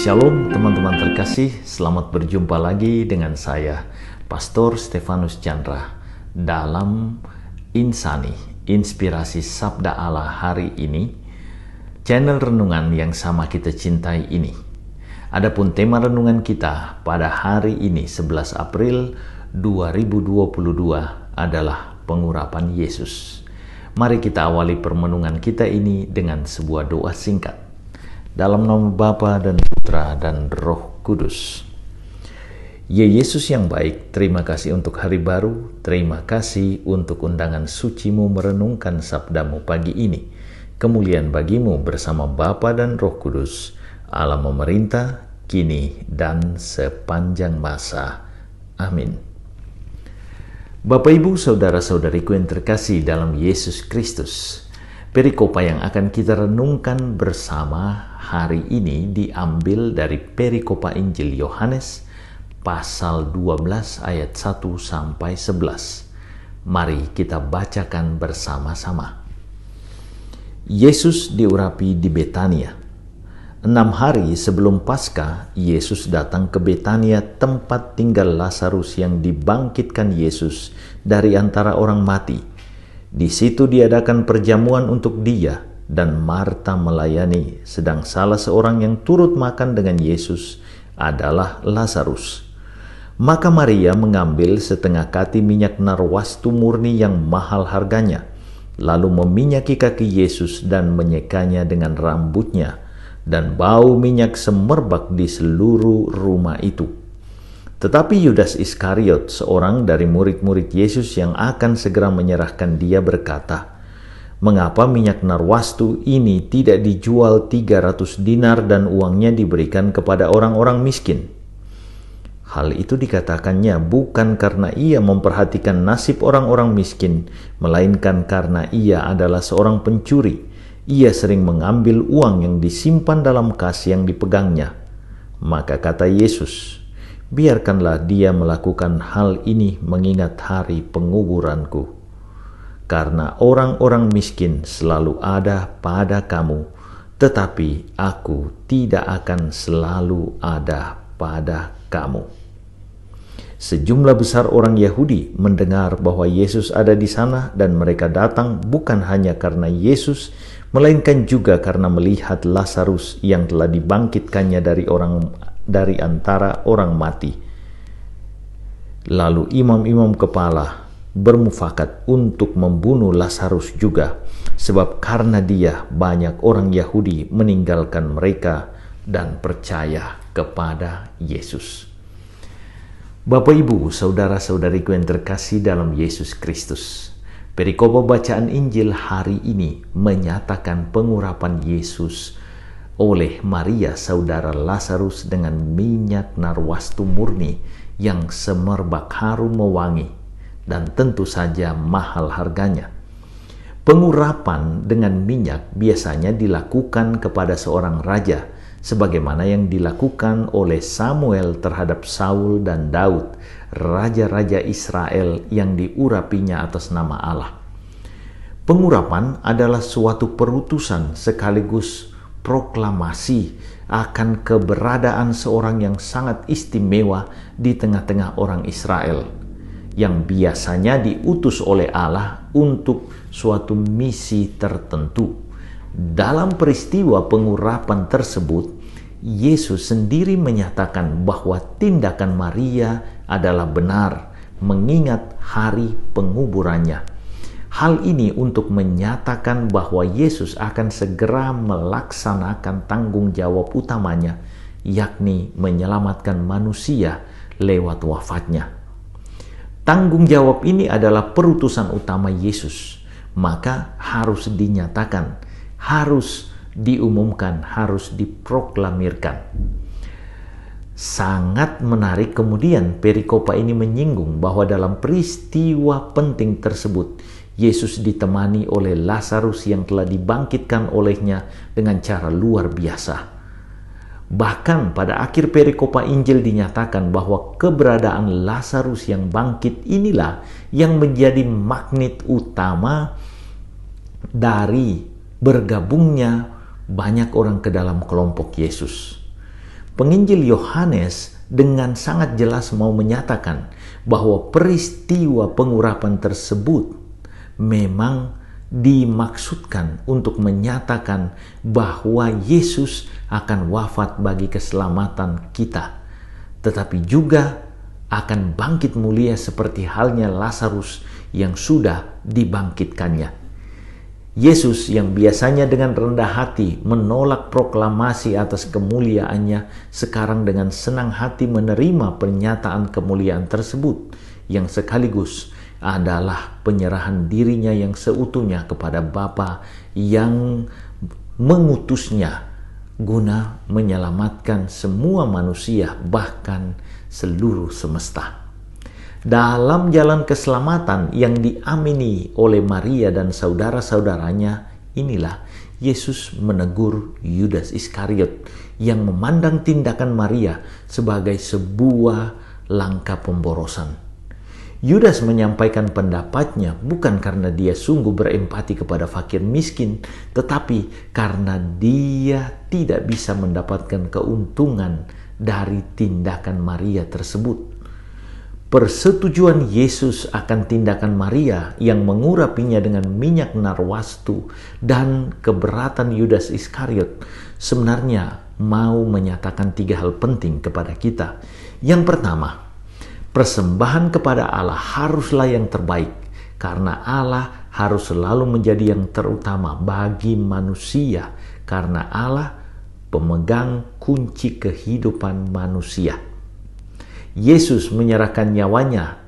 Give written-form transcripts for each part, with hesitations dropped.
Shalom teman-teman terkasih, selamat berjumpa lagi dengan saya, Pastor Stefanus Chandra, dalam Insani, Inspirasi Sabda Allah hari ini, channel renungan yang sama kita cintai ini. Adapun tema renungan kita pada hari ini, 11 April 2022 adalah pengurapan Yesus. Mari kita awali permenungan kita ini dengan sebuah doa singkat. Dalam nama Bapa dan Putra dan Roh Kudus. Ya Yesus yang baik, terima kasih untuk hari baru, terima kasih untuk undangan suci-Mu merenungkan sabda-Mu pagi ini. Kemuliaan bagi-Mu bersama Bapa dan Roh Kudus, Allah memerintah, kini dan sepanjang masa. Amin. Bapak Ibu, saudara-saudariku yang terkasih dalam Yesus Kristus, perikopa yang akan kita renungkan bersama hari ini diambil dari perikopa Injil Yohanes pasal 12 ayat 1 sampai 11. Mari kita bacakan bersama-sama. Yesus diurapi di Betania. 6 hari sebelum Paskah, Yesus datang ke Betania, tempat tinggal Lazarus yang dibangkitkan Yesus dari antara orang mati. Di situ diadakan perjamuan untuk dia, dan Marta melayani, sedang salah seorang yang turut makan dengan Yesus adalah Lazarus. Maka Maria mengambil setengah kati minyak narwastu murni yang mahal harganya, lalu meminyaki kaki Yesus dan menyekanya dengan rambutnya, dan bau minyak semerbak di seluruh rumah itu. Tetapi Yudas Iskariot, seorang dari murid-murid Yesus yang akan segera menyerahkan dia, berkata, "Mengapa minyak narwastu ini tidak dijual 300 dinar dan uangnya diberikan kepada orang-orang miskin?" Hal itu dikatakannya bukan karena ia memperhatikan nasib orang-orang miskin, melainkan karena ia adalah seorang pencuri. Ia sering mengambil uang yang disimpan dalam kas yang dipegangnya. Maka kata Yesus, "Biarkanlah dia melakukan hal ini mengingat hari penguburanku. Karena orang-orang miskin selalu ada pada kamu, tetapi aku tidak akan selalu ada pada kamu." Sejumlah besar orang Yahudi mendengar bahwa Yesus ada di sana, dan mereka datang bukan hanya karena Yesus, melainkan juga karena melihat Lazarus yang telah dibangkitkannya dari antara orang mati. Lalu imam-imam kepala bermufakat untuk membunuh Lazarus juga, sebab karena dia banyak orang Yahudi meninggalkan mereka dan percaya kepada Yesus. Bapak Ibu, saudara-saudariku yang terkasih dalam Yesus Kristus, perikopa bacaan Injil hari ini menyatakan pengurapan Yesus oleh Maria saudara Lazarus dengan minyak narwastu murni yang semerbak harum mewangi, dan tentu saja mahal harganya. Pengurapan dengan minyak biasanya dilakukan kepada seorang raja, sebagaimana yang dilakukan oleh Samuel terhadap Saul dan Daud, raja-raja Israel yang diurapinya atas nama Allah. Pengurapan adalah suatu perutusan sekaligus proklamasi akan keberadaan seorang yang sangat istimewa di tengah-tengah orang Israel, yang biasanya diutus oleh Allah untuk suatu misi tertentu. Dalam peristiwa pengurapan tersebut, Yesus sendiri menyatakan bahwa tindakan Maria adalah benar mengingat hari penguburannya. Hal ini untuk menyatakan bahwa Yesus akan segera melaksanakan tanggung jawab utamanya, yakni menyelamatkan manusia lewat wafatnya. Tanggung jawab ini adalah perutusan utama Yesus, maka harus dinyatakan, harus diumumkan, harus diproklamirkan. Sangat menarik kemudian perikopa ini menyinggung bahwa dalam peristiwa penting tersebut, Yesus ditemani oleh Lazarus yang telah dibangkitkan olehnya dengan cara luar biasa. Bahkan pada akhir perikopa Injil dinyatakan bahwa keberadaan Lazarus yang bangkit inilah yang menjadi magnet utama dari bergabungnya banyak orang ke dalam kelompok Yesus. Penginjil Yohanes dengan sangat jelas mau menyatakan bahwa peristiwa pengurapan tersebut memang dimaksudkan untuk menyatakan bahwa Yesus akan wafat bagi keselamatan kita, tetapi juga akan bangkit mulia seperti halnya Lazarus yang sudah dibangkitkannya. Yesus yang biasanya dengan rendah hati menolak proklamasi atas kemuliaannya, sekarang dengan senang hati menerima pernyataan kemuliaan tersebut, yang sekaligus adalah penyerahan dirinya yang seutuhnya kepada Bapa yang mengutusnya guna menyelamatkan semua manusia, bahkan seluruh semesta. Dalam jalan keselamatan yang diamini oleh Maria dan saudara-saudaranya, inilah Yesus menegur Yudas Iskariot yang memandang tindakan Maria sebagai sebuah langkah pemborosan. Yudas menyampaikan pendapatnya bukan karena dia sungguh berempati kepada fakir miskin, tetapi karena dia tidak bisa mendapatkan keuntungan dari tindakan Maria tersebut. Persetujuan Yesus akan tindakan Maria yang mengurapinya dengan minyak narwastu dan keberatan Yudas Iskariot sebenarnya mau menyatakan 3 hal penting kepada kita. Yang pertama, persembahan kepada Allah haruslah yang terbaik, karena Allah harus selalu menjadi yang terutama bagi manusia, karena Allah pemegang kunci kehidupan manusia. Yesus menyerahkan nyawanya,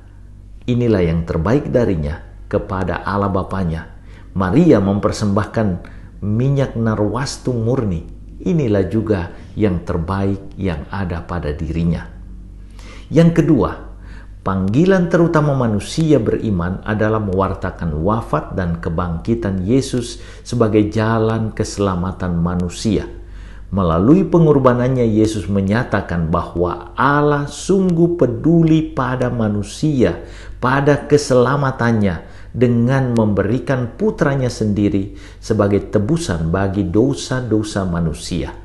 inilah yang terbaik darinya, kepada Allah Bapanya. Maria mempersembahkan minyak narwastu murni, inilah juga yang terbaik yang ada pada dirinya. Yang kedua, panggilan terutama manusia beriman adalah mewartakan wafat dan kebangkitan Yesus sebagai jalan keselamatan manusia. Melalui pengorbanannya, Yesus menyatakan bahwa Allah sungguh peduli pada manusia, pada keselamatannya, dengan memberikan putranya sendiri sebagai tebusan bagi dosa-dosa manusia.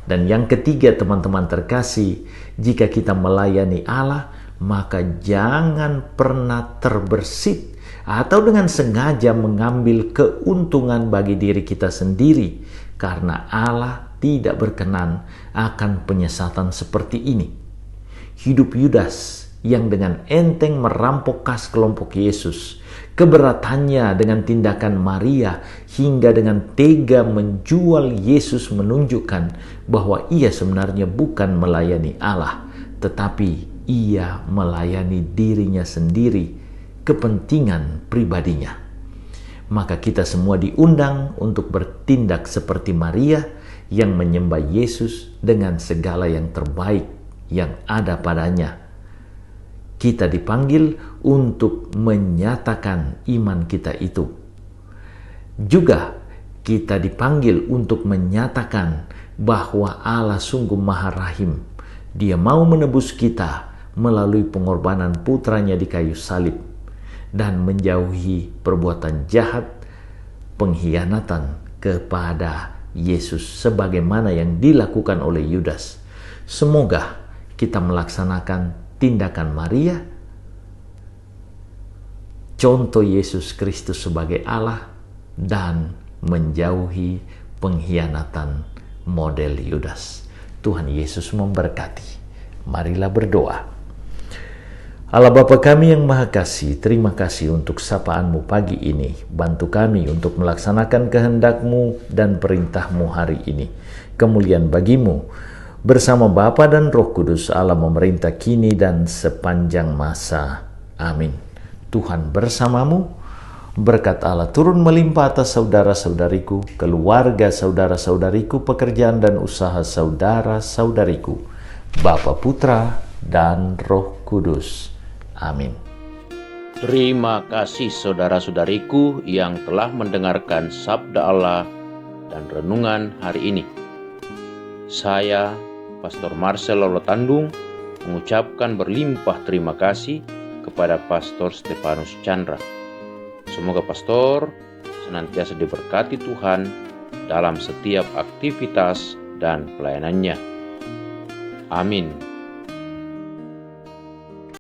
Dan yang ketiga, teman-teman terkasih, jika kita melayani Allah, maka jangan pernah terbersit atau dengan sengaja mengambil keuntungan bagi diri kita sendiri, karena Allah tidak berkenan akan penyesatan seperti ini. Hidup Yudas yang dengan enteng merampok kas kelompok Yesus, keberatannya dengan tindakan Maria hingga dengan tega menjual Yesus menunjukkan bahwa ia sebenarnya bukan melayani Allah, tetapi ia melayani dirinya sendiri, kepentingan pribadinya. Maka kita semua diundang untuk bertindak seperti Maria yang menyembah Yesus dengan segala yang terbaik yang ada padanya. Kita dipanggil untuk menyatakan iman kita itu. Juga kita dipanggil untuk menyatakan bahwa Allah sungguh Maha Rahim. Dia mau menebus kita melalui pengorbanan putranya di kayu salib dan menjauhi perbuatan jahat, pengkhianatan kepada Yesus sebagaimana yang dilakukan oleh Yudas. Semoga kita melaksanakan tindakan Maria, contoh Yesus Kristus sebagai Allah, dan menjauhi pengkhianatan model Yudas. Tuhan Yesus memberkati. Marilah berdoa. Allah Bapa kami yang Maha Kasih, terima kasih untuk sapaan-Mu pagi ini. Bantu kami untuk melaksanakan kehendak-Mu dan perintah-Mu hari ini. Kemuliaan bagi-Mu. Bersama Bapa dan Roh Kudus, Allah memerintah kini dan sepanjang masa. Amin. Tuhan bersamamu. Berkat Allah turun melimpah atas saudara-saudariku, keluarga saudara-saudariku, pekerjaan dan usaha saudara-saudariku, Bapa, Putra, dan Roh Kudus. Amin. Terima kasih saudara-saudariku yang telah mendengarkan sabda Allah dan renungan hari ini. Saya, Pastor Marcel Lolotandung, mengucapkan berlimpah terima kasih kepada Pastor Stefanus Chandra. Semoga Pastor senantiasa diberkati Tuhan dalam setiap aktivitas dan pelayanannya. Amin.